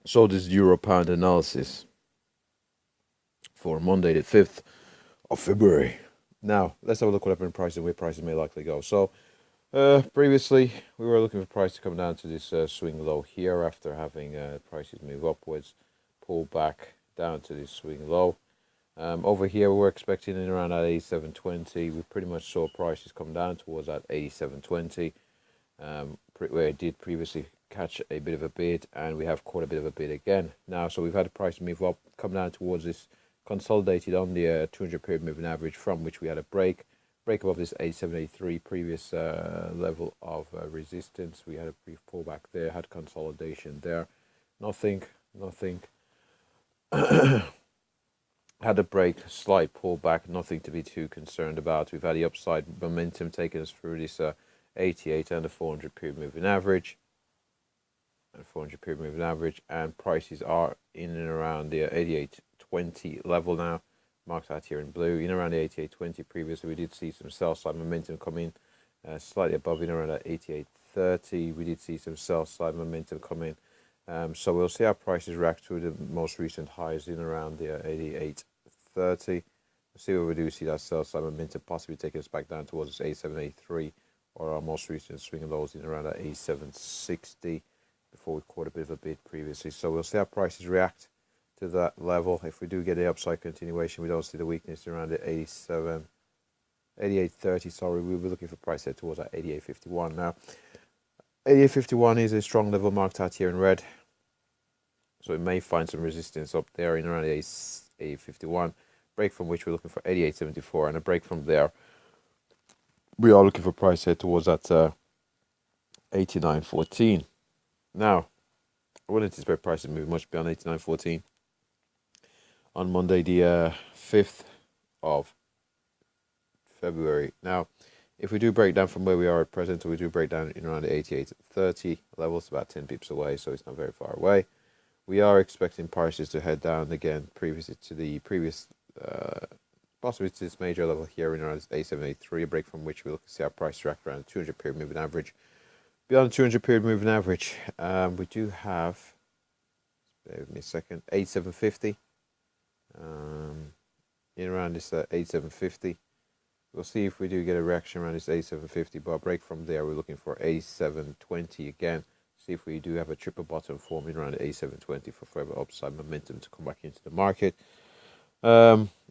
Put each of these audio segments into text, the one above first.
So this euro pound analysis for Monday the 5th of February. Now let's have a look what happened in prices and where prices may likely go. So previously we were looking for price to come down to this swing low here after having prices move upwards, pull back down to this swing low. Over here we were expecting in around at 87.20. We pretty much saw prices come down towards that 87.20, where it did previously catch a bit of a bid, and we have caught a bit of a bid again now. So we've had the price move up, come down towards this, consolidated on the 200 period moving average, from which we had a break above this 87.83 previous level of resistance. We had a brief pullback there, had consolidation there, nothing had a break, slight pullback, nothing to be too concerned about. We've had the upside momentum taking us through this 88 and the 400 period moving average, and prices are in and around the 88.20 level now, marked out here in blue, in around the 88.20. Previously we did see some sell side momentum come in, slightly above in around that 88.30. We did see some sell side momentum come in. So we'll see how prices react to the most recent highs in around the 88.30. We'll see where we do see that sell side momentum possibly taking us back down towards 87.83, or our most recent swing lows in around that 87.60 before we caught a bit of a bid previously. So we'll see how prices react to that level. If we do get the upside continuation, we don't see the weakness around the 88.30. Sorry, we'll be looking for price head towards that 88.51 now. 88.51 is a strong level marked out here in red, so it may find some resistance up there in around 88.51, break from which we're looking for 88.74, and a break from there we are looking for price head towards that 89.14. Now I wouldn't anticipate prices move much beyond 89.14 on Monday the 5th of February. Now if we do break down from where we are at present, or we do break down in around the 88.30 levels, about 10 pips away, so it's not very far away. We are expecting prices to head down again, previously to the previous, possibly to this major level here in around 87.83, a break from which we look to see our price track around the 200 period moving average. Beyond the 200 period moving average, we do have, bear with me a second, 87.50, in around this 87.50. We'll see if we do get a reaction around this 87.50, but a break from there, we're looking for 87.20 again. See if we do have a triple bottom forming around 87.20 for further upside momentum to come back into the market.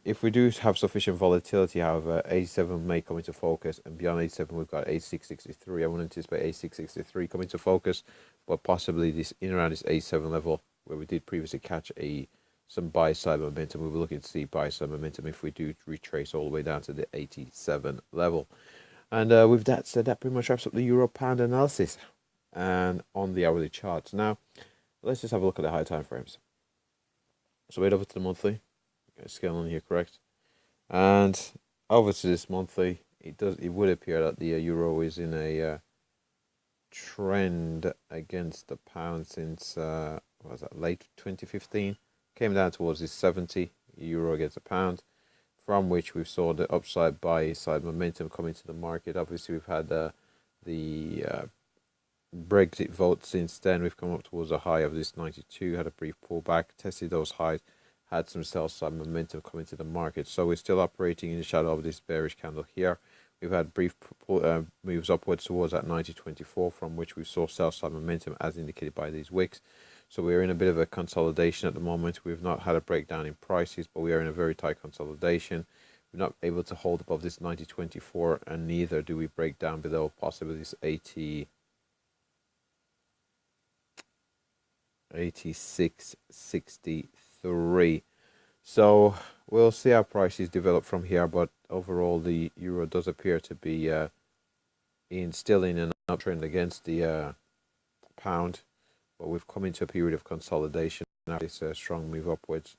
If we do have sufficient volatility, however, 87 may come into focus, and beyond 87 we've got 86.63. I wouldn't anticipate 86.63 coming into focus, but possibly this in around this 87 level where we did previously catch some buy side momentum. We'll be looking to see buy side momentum if we do retrace all the way down to the 87 level. And with that said, that pretty much wraps up the euro pound analysis and on the hourly charts. Now let's just have a look at the high time frames. So wait over to the monthly, scale on here, correct, and over to this monthly. It would appear that the euro is in a trend against the pound since what was that, late 2015. Came down towards this 70 euro against a pound, from which we saw the upside buy side momentum coming to the market. Obviously we've had the Brexit vote since then. We've come up towards a high of this 92, had a brief pullback, tested those highs, had some sell side momentum coming to the market. So we're still operating in the shadow of this bearish candle here. We've had brief moves upwards towards that 90.24, from which we saw sell side momentum as indicated by these wicks. So we're in a bit of a consolidation at the moment. We've not had a breakdown in prices, but we are in a very tight consolidation. We're not able to hold above this 90.24, and neither do we break down below possibly this 86.63. So we'll see how prices develop from here, but overall the euro does appear to be still in an uptrend against the pound. But we've come into a period of consolidation now. This strong move upwards,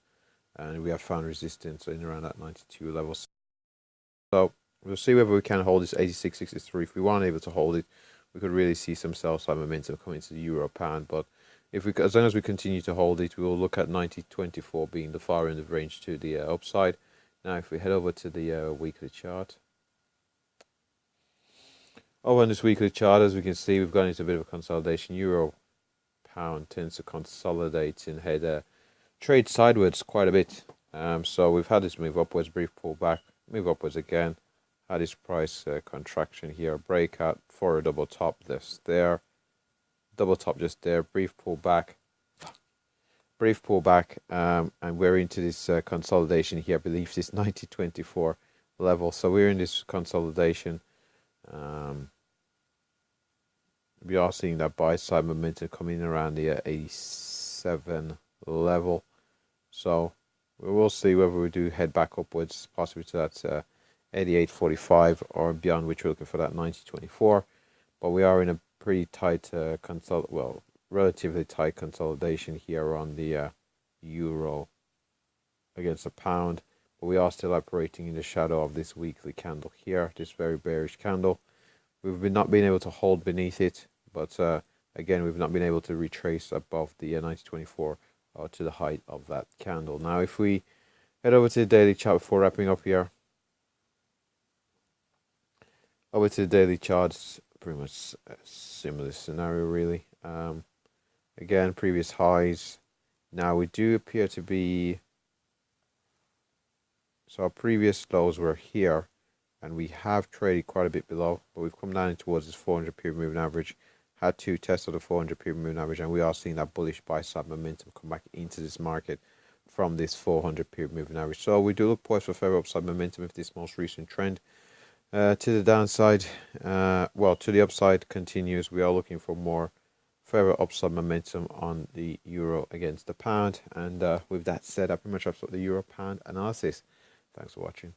and we have found resistance in around that 92 level. So we'll see whether we can hold this 86.63. If we weren't able to hold it, we could really see some sell side momentum coming to the euro pound. But if we, as long as we continue to hold it, we will look at 90.24 being the far end of range to the upside. Now, if we head over to the weekly chart. Over on this weekly chart, as we can see, we've gone into a bit of a consolidation. Euro pound tends to consolidate and head trade sideways quite a bit. So we've had this move upwards, brief pullback, move upwards again, had this price contraction here, breakout for a double top this there, double top just there, brief pullback, and we're into this consolidation here. I believe this 90.24 level, so we're in this consolidation. We are seeing that buy side momentum coming around the 87 level, so we will see whether we do head back upwards, possibly to that 88.45 or beyond, which we're looking for that 90.24. But we are in a pretty tight relatively tight consolidation here on the euro against the pound, but we are still operating in the shadow of this weekly candle here, this very bearish candle. We've not been able to hold beneath it, but again, we've not been able to retrace above the 90.24 to the height of that candle. Now, if we head over to the daily chart before wrapping up here, over to the daily charts, pretty much a similar scenario really. Again, previous highs. Now we do appear to be, so our previous lows were here, and we have traded quite a bit below, but we've come down towards this 400 period moving average, had to test of the 400 period moving average, and we are seeing that bullish buy side momentum come back into this market from this 400 period moving average. So we do look poised for further upside momentum if this most recent trend to the downside, to the upside continues. We are looking for more further upside momentum on the euro against the pound. And with that said, I pretty much wraps up the euro pound analysis. Thanks for watching.